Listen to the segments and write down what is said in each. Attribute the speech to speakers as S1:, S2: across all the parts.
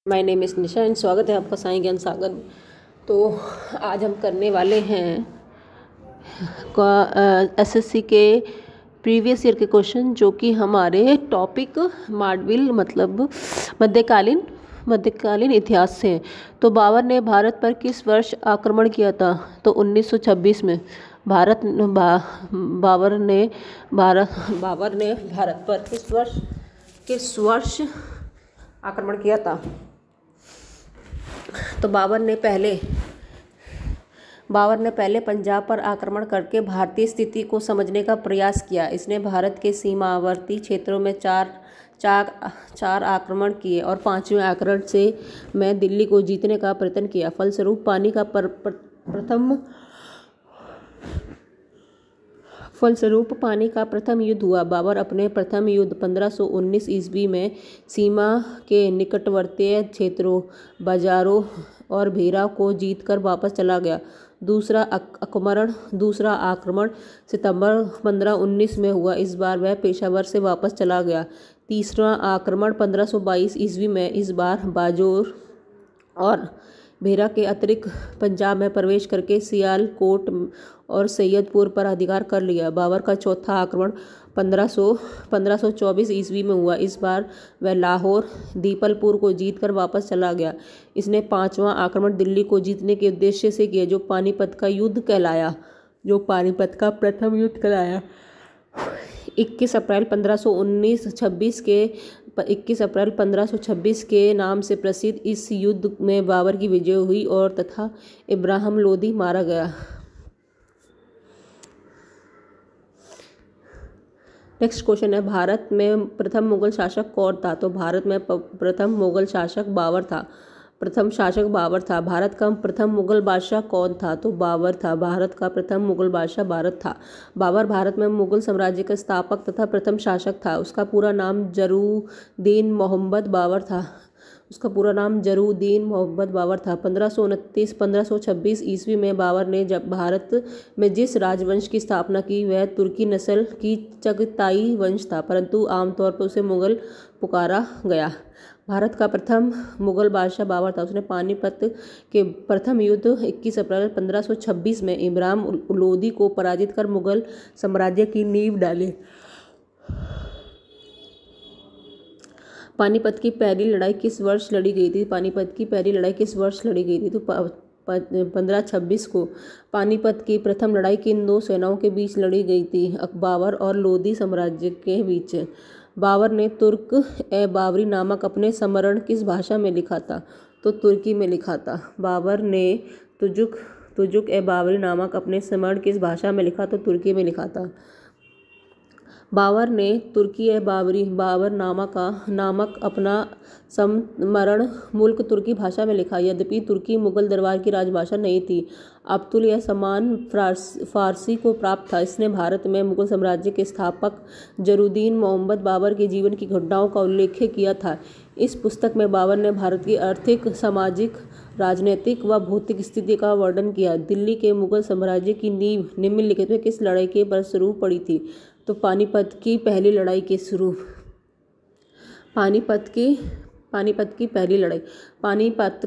S1: My name is Nisha and स्वागत है आपका साईं ज्ञान सागर में। तो आज हम करने वाले हैं एसएससी के प्रीवियस ईयर के क्वेश्चन, जो कि हमारे टॉपिक मार्डविल मतलब मध्यकालीन इतिहास से हैं। तो बाबर ने भारत पर किस वर्ष आक्रमण किया था? तो 1926 में बाबर ने भारत पर किस वर्ष आक्रमण किया था? तो बाबर ने पहले पंजाब पर आक्रमण करके भारतीय स्थिति को समझने का प्रयास किया। इसने भारत के सीमावर्ती क्षेत्रों में चार आक्रमण किए और पांचवें आक्रमण से में दिल्ली को जीतने का प्रयत्न किया। फलस्वरूप पानी का प्रथम युद्ध हुआ। बाबर अपने प्रथम युद्ध 1519 ईस्वी में सीमा के निकटवर्ती क्षेत्रों बाजारों और भेरा को जीतकर वापस चला गया। दूसरा आक्रमण सितंबर 1519 में हुआ। इस बार वह पेशावर से वापस चला गया। तीसरा आक्रमण 1522 ईस्वी में। इस बार बाजौर और भेरा के अतिरिक्त पंजाब में प्रवेश करके सियालकोट और सैयदपुर पर अधिकार कर लिया। बाबर का चौथा आक्रमण 1524 ईस्वी में हुआ। इस बार वह लाहौर दीपलपुर को जीतकर वापस चला गया। इसने पांचवां आक्रमण दिल्ली को जीतने के उद्देश्य से किया, जो पानीपत का प्रथम युद्ध कहलाया। 21 अप्रैल 1526 के नाम से प्रसिद्ध इस युद्ध में बाबर की विजय हुई और तथा इब्राहिम लोदी मारा गया। नेक्स्ट क्वेश्चन है, भारत में प्रथम मुगल शासक कौन था? तो भारत में प्रथम मुगल शासक बाबर था। भारत का प्रथम मुगल बादशाह कौन था? तो बाबर था। भारत का प्रथम मुगल बादशाह बाबर था। बाबर भारत में मुगल साम्राज्य का स्थापक तथा प्रथम शासक था। उसका पूरा नाम जरूद्दीन मोहम्मद बाबर था। 1529-1526 ईस्वी में बाबर ने जब भारत में जिस राजवंश की स्थापना की वह तुर्की नस्ल की चगताई वंश था, परंतु आमतौर पर उसे मुगल पुकारा गया। भारत का प्रथम मुगल बादशाह बाबर था। उसने पानीपत के प्रथम युद्ध 21 अप्रैल 1526 में इब्राहिम लोदी को पराजित कर मुगल साम्राज्य की नींव डाली। पानीपत की पहली लड़ाई किस वर्ष लड़ी गई थी? 1526 को। पानीपत की प्रथम लड़ाई किन दो सेनाओं के बीच लड़ी गई थी? बाबर और लोदी साम्राज्य के बीच। बाबर ने तुर्क-ए-बाबरी नामक अपने स्मरण किस भाषा में लिखा था? तो तुर्की में लिखा था। बाबर ने तुजुक-ए-बाबरी नामक अपने स्मरण किस भाषा में लिखा? तो तुर्की में लिखा था। बाबर ने तुर्की-ए-बाबरी नामक अपना स्मरण मुल्क तुर्की भाषा में लिखा। यद्यपि तुर्की मुगल दरबार की राजभाषा नहीं थी, अपितु यह सम्मान फारसी को प्राप्त था। इसने भारत में मुगल साम्राज्य के स्थापक जरूद्दीन मोहम्मद बाबर के जीवन की घटनाओं का उल्लेख किया था। इस पुस्तक में बाबर ने भारत की आर्थिक, सामाजिक, राजनीतिक व भौतिक स्थिति का वर्णन किया। दिल्ली के मुगल साम्राज्य की नींव निम्नलिखित में किस लड़ाई के फलस्वरूप पड़ी थी? तो पानीपत की पहली लड़ाई के स्वरूप। पानीपत की पहली लड़ाई। पानीपत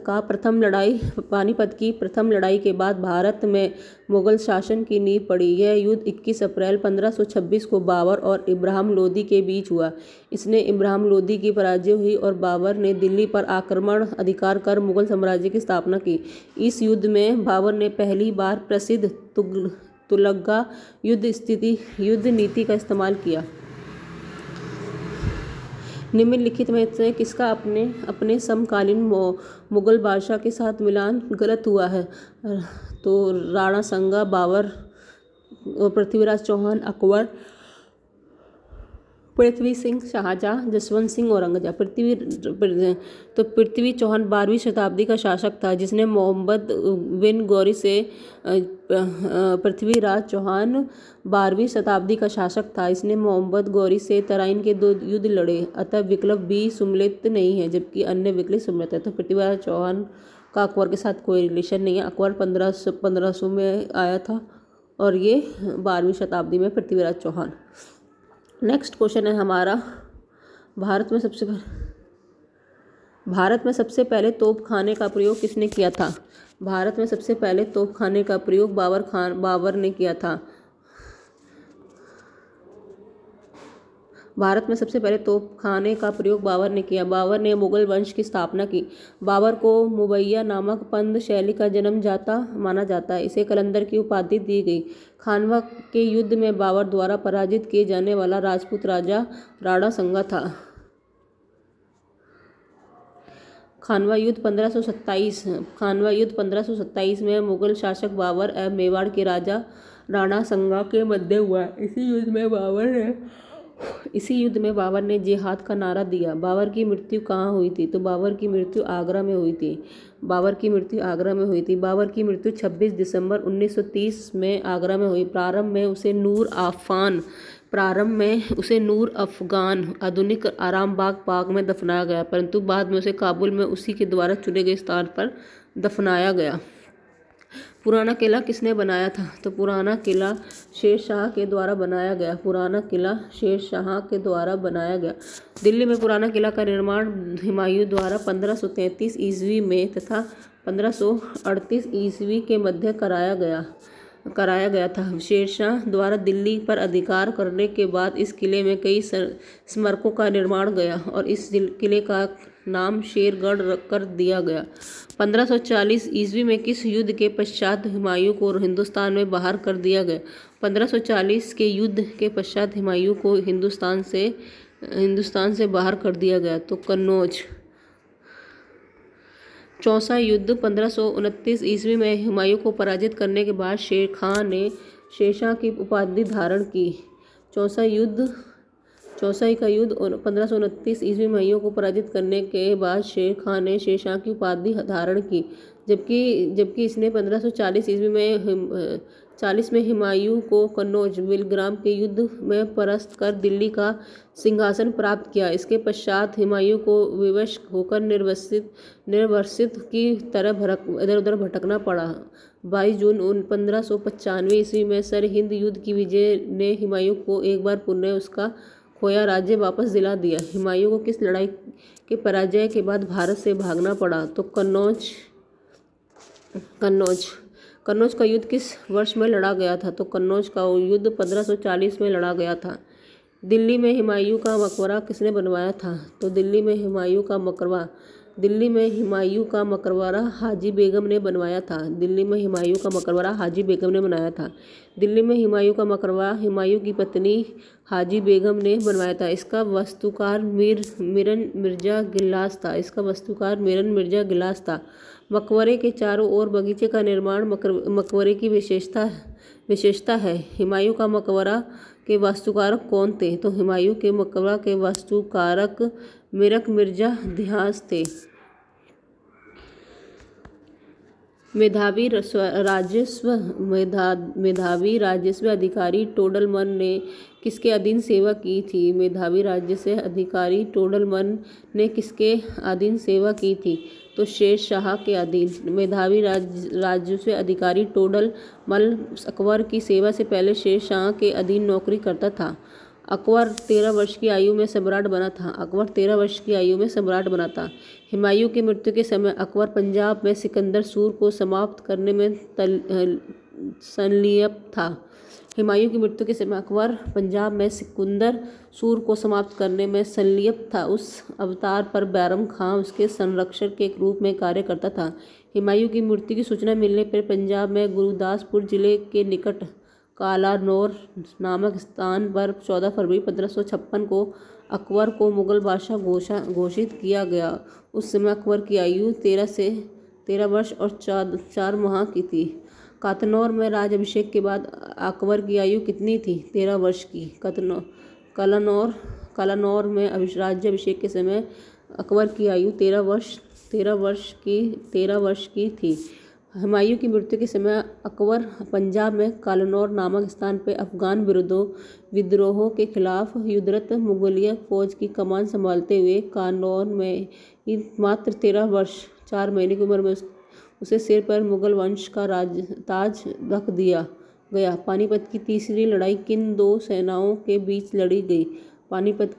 S1: की प्रथम लड़ाई के बाद भारत में मुगल शासन की नींव पड़ी। यह युद्ध 21 अप्रैल 1526 को बाबर और इब्राहिम लोदी के बीच हुआ। इसने इब्राहिम लोदी की पराजय हुई और बाबर ने दिल्ली पर आक्रमण अधिकार कर मुगल साम्राज्य की स्थापना की। इस युद्ध में बाबर ने पहली बार प्रसिद्ध तुगलक युद्ध नीति का इस्तेमाल किया। निम्नलिखित में से किसका अपने समकालीन मुगल बादशाह के साथ मिलान गलत हुआ है? तो राणा संगा, बाबर, पृथ्वीराज चौहान, अकबर, पृथ्वी सिंह, शाहजहां, जसवंत सिंह, औरंगजेब। पृथ्वी चौहान 12वीं शताब्दी का शासक था, जिसने मोहम्मद बिन गौरी से पृथ्वीराज चौहान 12वीं शताब्दी का शासक था। इसने मोहम्मद गौरी से तराइन के 2 युद्ध लड़े, अतः विकल्प बी सम्मिलित नहीं है, जबकि अन्य विकल्प सम्मिलित है। तो पृथ्वीराज चौहान का अकबर के साथ कोई रिलेशन नहीं है। अकबर 1500 में आया था और ये 12वीं शताब्दी में पृथ्वीराज चौहान। नेक्स्ट क्वेश्चन है हमारा, भारत में सबसे भारत में सबसे पहले तोपखाने का प्रयोग किसने किया था? भारत में सबसे पहले तोपखाने का प्रयोग बाबर ने किया था। भारत में सबसे पहले तोपखाने का प्रयोग बाबर ने किया। बाबर ने मुगल वंश की स्थापना की। बाबर को मुबैया नामक पंद शैली का जन्मदाता माना जाता है। इसे कलंदर की उपाधि दी गई। खानवा के युद्ध में बाबर द्वारा पराजित किए जाने वाला राजपूत राजा राणा संगा था। खानवा युद्ध 1527 में मुगल शासक बाबर एवं मेवाड़ के राजा राणा संगा के मध्य हुआ। इसी युद्ध में बाबर ने जिहाद का नारा दिया। बाबर की मृत्यु कहाँ हुई थी? तो बाबर की मृत्यु आगरा में हुई थी। बाबर की मृत्यु 26 दिसंबर 1930 में आगरा में हुई। प्रारंभ में उसे नूर अफगान आधुनिक आरामबाग बाग में दफनाया गया, परंतु बाद में उसे काबुल में उसी के द्वारा चुने गए स्थान पर दफनाया गया। पुराना किला किसने बनाया था? तो पुराना किला शेर शाह के द्वारा बनाया गया। दिल्ली में पुराना किला का निर्माण हुमायूं द्वारा 1533 ईस्वी में तथा 1538 ईस्वी के मध्य कराया गया था। शेरशाह द्वारा दिल्ली पर अधिकार करने के बाद इस किले में कई स्मारकों का निर्माण गया और इस किले का नाम शेरगढ़ कर दिया गया। 1540 ईस्वी में किस युद्ध के पश्चात हुमायूं को हिंदुस्तान में बाहर कर दिया गया? 1540 के युद्ध के पश्चात हुमायूं को हिंदुस्तान से बाहर कर दिया गया। तो कन्नौज। चौसा युद्ध 1529 ईस्वी में हुमायूं को पराजित करने के बाद शेर खां ने शेरशाह की उपाधि धारण की। चौसा का युद्ध 1529 ईस्वी में हुमायूं को पराजित करने के बाद शेर खां ने शेरशाह की उपाधि धारण की, जबकि इसने 1540 ईस्वी में 40 में हुमायूं को कन्नौज बिलग्राम के युद्ध में परास्त कर दिल्ली का सिंहासन प्राप्त किया। इसके पश्चात हुमायूं को विवश होकर निर्वसित की तरह इधर उधर भटकना पड़ा। 22 जून 1595 ईस्वी में सरहिंद युद्ध की विजय ने हुमायूं को एक बार पुनः उसका खोया राज्य वापस दिला दिया। हुमायूं को किस लड़ाई के पराजय के बाद भारत से भागना पड़ा? तो कन्नौज का युद्ध किस वर्ष में लड़ा गया था? तो कन्नौज का युद्ध 1540 में लड़ा गया था। दिल्ली में हुमायूं का मकबरा किसने बनवाया था? तो दिल्ली में हुमायूं का मकबरा हाजी बेगम ने बनाया था। दिल्ली में हुमायूं का हुमायूं की पत्नी हाजी बेगम ने बनवाया था। इसका वास्तुकार मिरन मिर्जा गिलास था। मकबरे के चारों ओर बगीचे का निर्माण मकबरे की विशेषता है। हुमायूं का मकबरा के वास्तुकारक कौन थे? तो हुमायूं के मकबरा के वास्तुकारक मिर्जा गिलास थे। मेधावी राजस्व अधिकारी टोडरमल ने किसके अधीन सेवा की थी? मेधावी राजस्व अधिकारी टोडरमल ने किसके अधीन सेवा की थी? तो शेर शाह के अधीन। मेधावी राजस्व अधिकारी टोडरमल अकबर की सेवा से पहले शेर शाह के अधीन नौकरी करता था। अकबर 13 वर्ष की आयु में सम्राट बना था। हुमायूं की मृत्यु के समय अकबर पंजाब में सिकंदर सूर को समाप्त करने में संलिप्त था। हुमायूं की मृत्यु के समय अकबर पंजाब में सिकंदर सूर को समाप्त करने में संलिप्त था। उस अवतार पर बैरम खां उसके संरक्षक के रूप में कार्य करता था। हुमायूं की मृत्यु की सूचना मिलने पर पंजाब में गुरदासपुर जिले के निकट कालानौर नामक स्थान पर 14 फरवरी 1556 को अकबर को मुगल बादशाह घोषित किया गया। उस समय अकबर की आयु 13 वर्ष और 4 माह की थी। कातनौर में राज्याभिषेक के बाद अकबर की आयु कितनी थी? 13 वर्ष की। कालानौर में राज्याभिषेक के समय अकबर की आयु 13 वर्ष की थी। हुमायूं की मृत्यु के समय अकबर पंजाब में कालानौर नामक स्थान पर अफगान विद्रोह के खिलाफ युद्धरत मुगलिया फौज की कमान संभालते हुए कानौर में मात्र 13 वर्ष 4 महीने की उम्र में उसे सिर पर मुगल वंश का ताज रख दिया गया। पानीपत की तीसरी लड़ाई किन दो सेनाओं के बीच लड़ी गई? पानीपत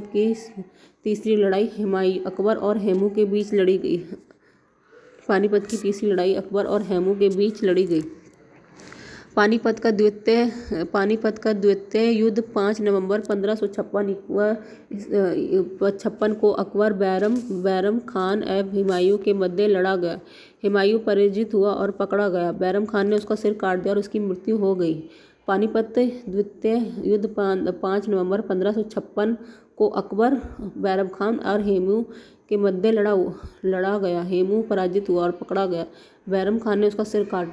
S1: की तीसरी लड़ाई अकबर और हेमू के बीच लड़ी गई। पानीपत की तीसरी लड़ाई अकबर और हेमू के बीच लड़ी गई। पानीपत का द्वितीय युद्ध 5 नवंबर 1556 को अकबर, बैरम खान एवं हुमायूं के मध्य लड़ा गया। हुमायूं पराजित हुआ और पकड़ा गया। बैरम खान ने उसका सिर काट दिया और उसकी मृत्यु हो गई। पानीपत द्वितीय युद्ध 5 नवंबर 1556 को अकबर, बैरम खान और हेमू के मध्य लड़ा गया। हेमू पराजित हुआ और पकड़ा गया। बैरम खान ने उसका सिर काट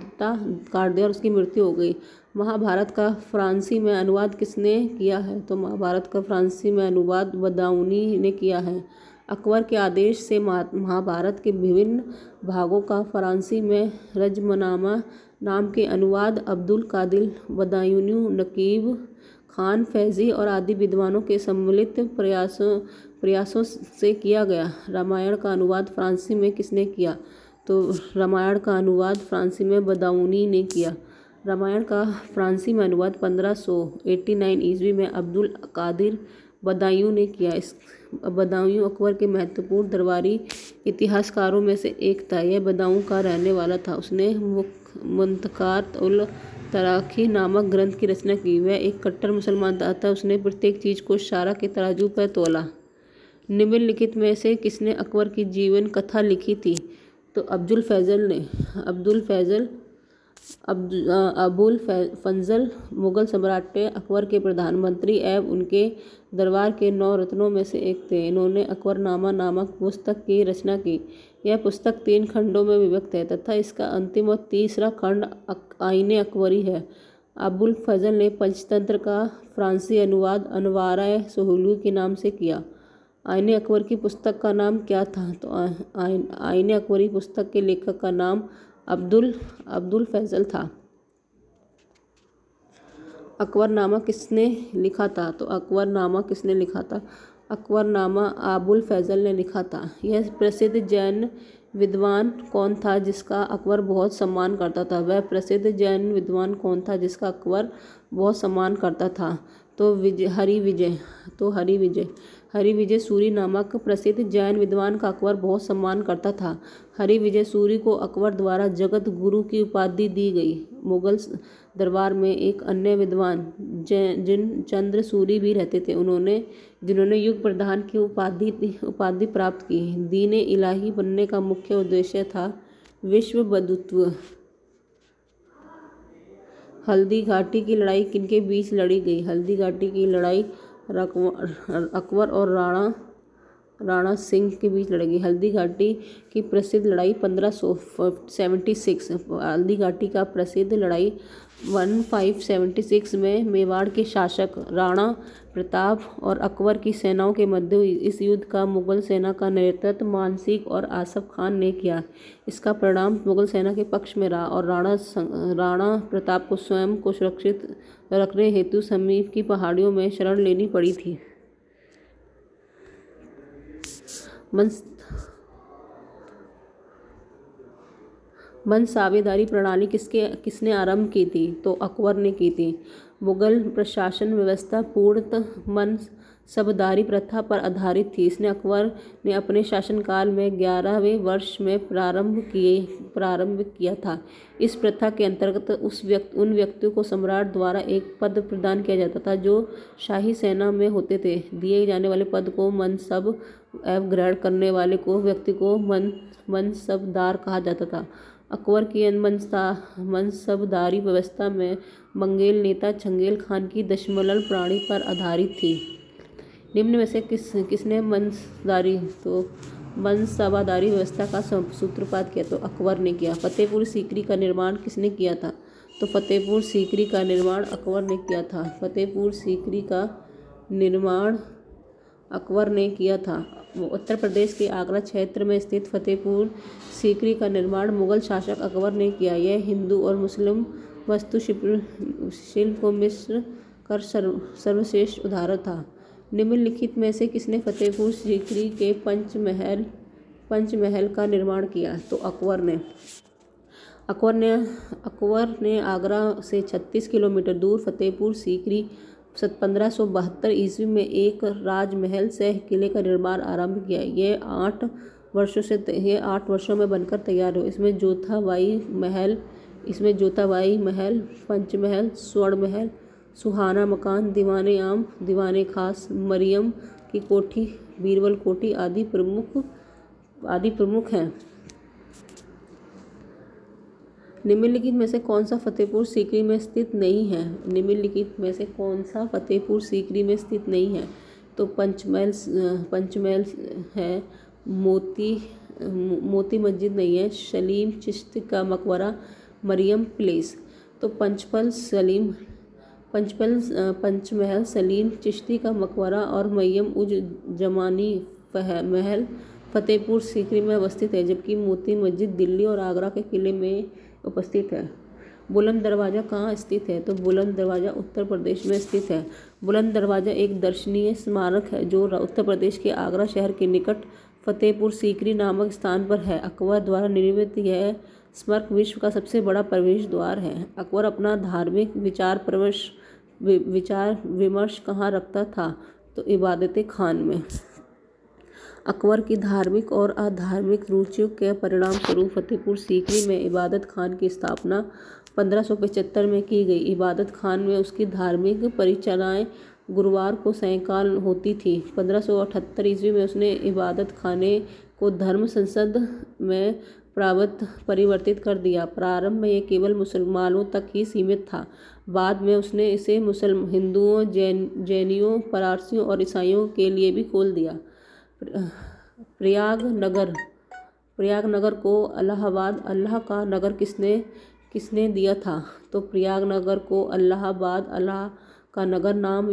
S1: दिया और उसकी मृत्यु हो गई। महाभारत का फ़ारसी में अनुवाद किसने किया है? तो महाभारत का फ़ारसी में अनुवाद बदाऊनी ने किया है। अकबर के आदेश से महाभारत के विभिन्न भागों का फ़ारसी में रज़मनामा नाम के अनुवाद अब्दुल कादिर बदायूनी, नकीब खान फैज़ी और आदि विद्वानों के सम्मिलित प्रयासों से किया गया। रामायण का अनुवाद फ़ारसी में किसने किया? तो रामायण का अनुवाद फ़ारसी में बदाऊनी ने किया। रामायण का फ़ारसी में अनुवाद 1589 ईस्वी में अब्दुल कादिर बदायूं ने किया। बदायूं अकबर के महत्वपूर्ण दरबारी इतिहासकारों में से एक था। यह बदाऊं का रहने वाला था। उसने मुंतकात उल तराखी नामक ग्रंथ की रचना की। वह एक कट्टर मुसलमान था। उसने प्रत्येक चीज़ को शारा के तराजू पर तोला। निम्नलिखित में से किसने अकबर की जीवन कथा लिखी थी? तो अबुल फजल मुगल सम्राट थे। अकबर के प्रधानमंत्री एवं उनके दरबार के 9 रत्नों में से एक थे। इन्होंने अकबरनामा नामक पुस्तक की रचना की। यह पुस्तक 3 खंडों में विभक्त है तथा इसका अंतिम और तीसरा खंड आईने अकबरी है। अबुल फजल ने पंचतंत्र का फ़ारसी अनुवाद अनवार सुहूली के नाम से किया। आईने अकबर की पुस्तक का नाम क्या था? तो आईने अकबरी पुस्तक के लेखक का नाम अब्दुल फजल था। अकबरनामा किसने लिखा था? तो अकबरनामा किसने लिखा था? अकबरनामा अबुल फजल ने लिखा था। यह प्रसिद्ध जैन विद्वान कौन था जिसका अकबर बहुत सम्मान करता था? वह प्रसिद्ध जैन विद्वान कौन था जिसका अकबर बहुत सम्मान करता था? तो हरिविजय सूरी नामक प्रसिद्ध जैन विद्वान का अकबर बहुत सम्मान करता था। हरिविजय सूरी को अकबर द्वारा जगत गुरु की उपाधि दी गई। मुगल दरबार में एक अन्य विद्वान चंद्र सूरी भी रहते थे, जिन्होंने युग प्रधान की उपाधि प्राप्त की। दीन इलाही बनने का मुख्य उद्देश्य था विश्व बंधुत्व। हल्दी घाटी की लड़ाई किनके बीच लड़ी गई? हल्दी घाटी की लड़ाई अकबर और राणा सिंह के बीच लड़ी गई। हल्दी घाटी की प्रसिद्ध लड़ाई 1576। हल्दी घाटी का प्रसिद्ध लड़ाई 1576 में मेवाड़ के शासक राणा प्रताप और अकबर की सेनाओं के मध्य हुई। इस युद्ध का मुगल सेना का नेतृत्व मानसिंह और आसफ खान ने किया। इसका परिणाम मुगल सेना के पक्ष में रहा और राणा प्रताप को स्वयं को सुरक्षित रखने हेतु समीप की पहाड़ियों में शरण लेनी पड़ी थी। मनसाबेदारी प्रणाली किसने आरंभ की थी? तो अकबर ने की थी। मुगल प्रशासन व्यवस्था पूर्णतः मनसबदारी प्रथा पर आधारित थी। इसने अकबर ने अपने शासनकाल में 11वें वर्ष में प्रारंभ किया था। इस प्रथा के अंतर्गत उन व्यक्तियों को सम्राट द्वारा एक पद प्रदान किया जाता था जो शाही सेना में होते थे। दिए जाने वाले पद को मनसब एवं ग्रहण करने वाले व्यक्ति को मनसबदार कहा जाता था। अकबर की मनसबदारी व्यवस्था में मंगेल नेता चंगेल खान की दशमलव प्रणाली पर आधारित थी। निम्न में से किसने मनसबदारी व्यवस्था का सूत्रपात किया? तो अकबर ने किया। फतेहपुर सीकरी का निर्माण किसने किया था? तो फतेहपुर सीकरी का निर्माण अकबर ने किया था। फतेहपुर सीकरी का निर्माण अकबर ने किया था। उत्तर प्रदेश के आगरा क्षेत्र में स्थित फतेहपुर सीकरी का निर्माण मुगल शासक अकबर ने किया। यह हिंदू और मुस्लिम वास्तुशिल्प को मिश्र कर सर्वश्रेष्ठ उदाहरण था। निम्नलिखित में से किसने फतेहपुर सीकरी के पंचमहल का निर्माण किया? तो अकबर ने आगरा से 36 किलोमीटर दूर फतेहपुर सीकरी 1572 ईस्वी में एक राजमहल सह किले का निर्माण आरंभ किया। ये 8 वर्षों में बनकर तैयार हुआ। इसमें जोतावाई महल, पंचमहल, स्वर्ण महल, सुहाना मकान, दीवाने आम, दीवाने खास, मरियम की कोठी, बीरबल कोठी आदि प्रमुख हैं। निम्नलिखित में से कौन सा फतेहपुर सीकरी में स्थित नहीं है? निम्नलिखित में से कौन सा फतेहपुर सीकरी में स्थित नहीं है? तो पंचमहल है, मोती मस्जिद नहीं है, सलीम चिश्ती का मकबरा, मरियम प्लेस। तो पंचमहल, सलीम चिश्ती का मकबरा और मरियम उज जमानी महल फतेहपुर सीकरी में अवस्थित है, जबकि मोती मस्जिद दिल्ली और आगरा के किले में उपस्थित है। बुलंद दरवाज़ा कहाँ स्थित है? तो बुलंद दरवाज़ा उत्तर प्रदेश में स्थित है। बुलंद दरवाज़ा एक दर्शनीय स्मारक है जो उत्तर प्रदेश के आगरा शहर के निकट फतेहपुर सीकरी नामक स्थान पर है। अकबर द्वारा निर्मित यह स्मारक विश्व का सबसे बड़ा प्रवेश द्वार है। अकबर अपना धार्मिक विचार विमर्श कहाँ रखता था? तो इबादत खान में। अकबर की धार्मिक और आध्यात्मिक रुचियों के परिणाम स्वरूप फतेहपुर सीकरी में इबादत खान की स्थापना 1575 में की गई। इबादत खान में उसकी धार्मिक परिचर्याएं गुरुवार को सायंकाल होती थी। 1578 ईस्वी में उसने इबादत खाने को धर्म संसद में परिवर्तित कर दिया। प्रारंभ में ये केवल मुसलमानों तक ही सीमित था। बाद में उसने इसे हिंदुओं, जैनियों, पारसियों और ईसाइयों के लिए भी खोल दिया। प्रयागनगर को इलाहाबाद अल्लाह का नगर किसने दिया था? तो प्रयागनगर को इलाहाबाद अल्लाह का नगर नाम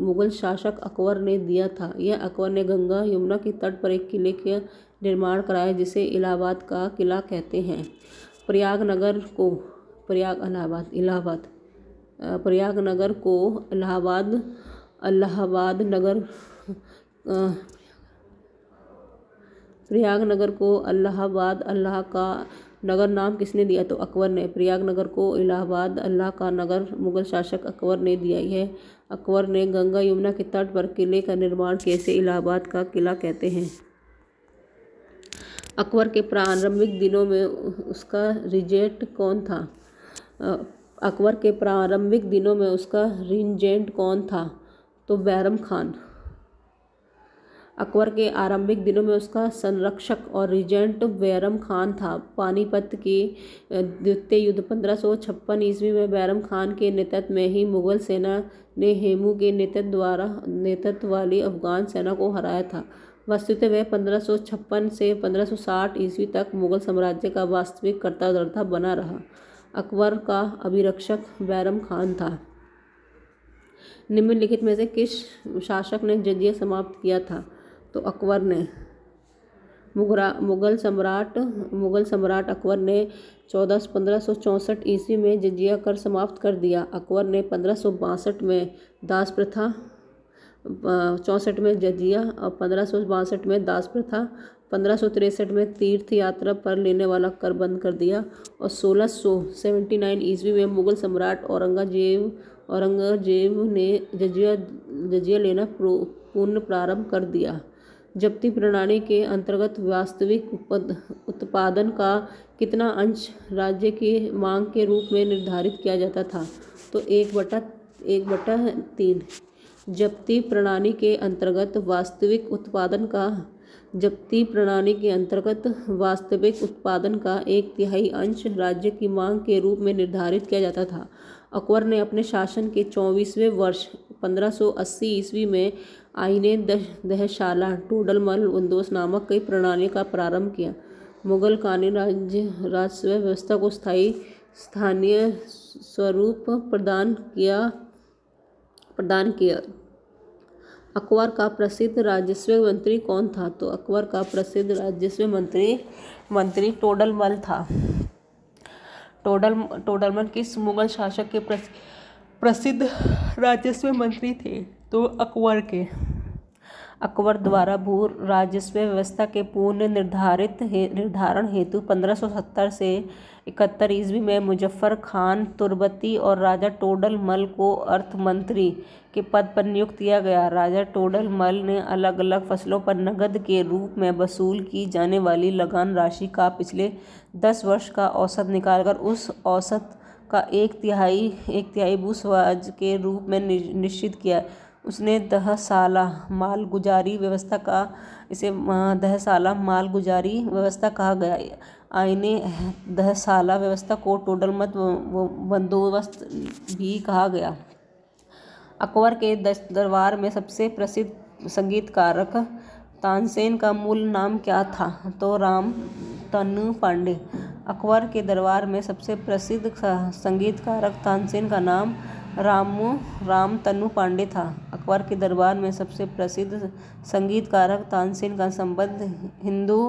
S1: मुगल शासक अकबर ने दिया था। यह अकबर ने गंगा यमुना के तट पर एक किले का निर्माण कराया जिसे इलाहाबाद का किला कहते हैं। प्रयागनगर को इलाहाबाद अल्लाह का नगर नाम किसने दिया? तो अकबर ने। प्रयागनगर को इलाहाबाद अल्लाह का नगर मुगल शासक अकबर ने दिया। यह अकबर ने गंगा यमुना के तट पर किले का निर्माण किया। इसे इलाहाबाद का किला कहते हैं। अकबर के प्रारंभिक दिनों में उसका रीजेंट कौन था? तो बैरम खान। अकबर के आरंभिक दिनों में उसका संरक्षक और रीजेंट बैरम खान था। पानीपत के द्वितीय युद्ध 1556 ईस्वी में बैरम खान के नेतृत्व में ही मुगल सेना ने हेमू के नेतृत्व वाली अफगान सेना को हराया था। वस्तुतः वह 1556 से 1560 ईस्वी तक मुगल साम्राज्य का वास्तविक कर्ता-धर्ता बना रहा। अकबर का अभिरक्षक बैरम खान था। निम्नलिखित में से किस शासक ने जजिया समाप्त किया था? तो अकबर ने। मुगल सम्राट अकबर ने 1564 ईस्वी में जजिया कर समाप्त कर दिया। अकबर ने 1562 में दास प्रथा, 64 में जजिया और 1562 में दास प्रथा, 1563 में तीर्थ यात्रा पर लेने वाला कर बंद कर दिया और 1679 ईस्वी में मुगल सम्राट औरंगजेब ने जजिया लेना पुनः प्रारंभ कर दिया। जब्ती प्रणाली के अंतर्गत वास्तविक उत्पादन का कितना अंश राज्य की मांग के रूप में निर्धारित किया जाता था? तो 1/3। जब्ती प्रणाली के अंतर्गत वास्तविक उत्पादन का 1/3 अंश राज्य की मांग के रूप में निर्धारित किया जाता था। अकबर ने अपने शासन के 24वें वर्ष 1580 ईस्वी में आईने दहशाला टोडरमल बंदोबस्त नामक कई प्रणाली का प्रारंभ किया। मुगल कानूनी राजस्व व्यवस्था को स्थानीय स्वरूप प्रदान किया। अकबर का प्रसिद्ध राजस्व मंत्री कौन था? तो अकबर का प्रसिद्ध राजस्व मंत्री टोडरमल था। टोडरमल किस मुगल शासक के प्रसिद्ध राजस्व मंत्री थे? तो अकबर के। अकबर द्वारा भू राजस्व व्यवस्था के पूर्ण निर्धारण हेतु 1570 से 71 ईस्वी में मुजफ्फर खान तुर्बती और राजा टोडर मल को अर्थ मंत्री के पद पर नियुक्त किया गया। राजा टोडर मल ने अलग अलग फसलों पर नकद के रूप में वसूल की जाने वाली लगान राशि का पिछले 10 वर्ष का औसत निकालकर उस औसत का एक तिहाई भूस्वाज के रूप में निश्चित किया। उसने दहसाला मालगुजारी व्यवस्था कहा गया। आईने दहसाला व्यवस्था को टोडरमल बंदोबस्त भी कहा गया। अकबर के दरबार में सबसे प्रसिद्ध संगीतकारक तानसेन का मूल नाम क्या था? तो राम तनु पांडे। अकबर के दरबार में सबसे प्रसिद्ध संगीतकारक तानसेन का नाम राम तनु पांडे था। अकबर के दरबार में सबसे प्रसिद्ध संगीतकारक तानसेन का संबंध हिंदू